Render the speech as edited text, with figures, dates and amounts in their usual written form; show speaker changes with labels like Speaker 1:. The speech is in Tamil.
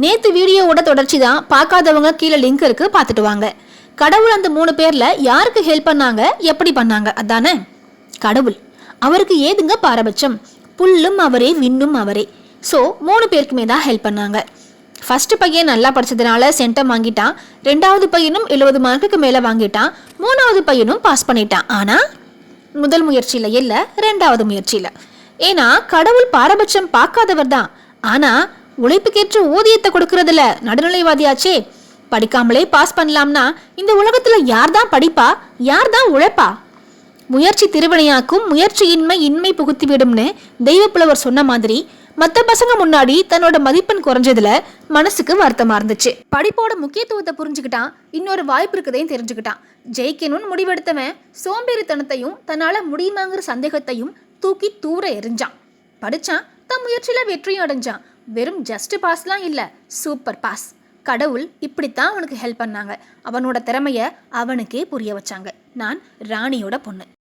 Speaker 1: நேற்று வீடியோவோட தொடர்ச்சி தான். பார்க்காதவங்க கீழே லிங்க் இருக்கு, பார்த்துட்டு வாங்க. கடவுள் அந்த 3 பேர்ல யாருக்கு ஹெல்ப் பண்ணாங்க, எப்படி பண்ணாங்க? அதானே கடவுள். அவருக்கு ஏதுங்க பாரபட்சம்? புல்லும் அவரே, விண்ணும் அவரே. ஸோ 3 பேருக்குமே தான் ஹெல்ப் பண்ணாங்க. ஃபர்ஸ்ட் பையன் நல்லா படிச்சதுனால சென்டம் வாங்கிட்டான். 2வது பையனும் 70 மார்க்குக்கு மேலே வாங்கிட்டான். 3வது பையனும் பாஸ் பண்ணிட்டான். ஆனால் முதல் முயற்சியில் இல்லை, 2வது முயற்சியில். ஏன்னா கடவுள் பாரபட்சம் பார்க்காதவர் தான். ஆனால் உழைப்புக்கேற்ற ஊதியத்தை கொடுக்கறதுல நடுநிலைவாதியாச்சே. படிக்காமலே பாஸ் பண்ணலாம்னா இந்த உலகத்துல யார் தான் படிப்பா, யார் தான் உழைப்பா? முயற்சி திருவினையாக்கும், முயற்சியின்மை இன்மை புகுத்தி விடும்னு தெய்வப்புலவர் சொன்ன மாதிரி மற்ற பசங்க முன்னாடி தன்னோட மதிப்பெண் குறைஞ்சதுல மனசுக்கு வருத்தமா இருந்துச்சு. படிப்போட முக்கியத்துவத்தை புரிஞ்சுக்கிட்டான். இன்னொரு வாய்ப்பு இருக்கதையும் தெரிஞ்சுக்கிட்டான். ஜெயிக்கணும்னு முடிவெடுத்தவன் சோம்பேறித்தனத்தையும் தன்னால முடியுமாங்கிற சந்தேகத்தையும் தூக்கி தூர எறிஞ்சான். படிச்சான், தன் முயற்சியில வெற்றியும் அடைஞ்சான். வெறும் ஜஸ்ட் பாஸ்லாம் இல்லை, சூப்பர் பாஸ். கடவுள் இப்படித்தான் அவனுக்கு ஹெல்ப் பண்ணாங்க. அவனோட திறமைய அவனுக்கே புரிய வச்சாங்க. நான் ராணியோட பொண்ணு.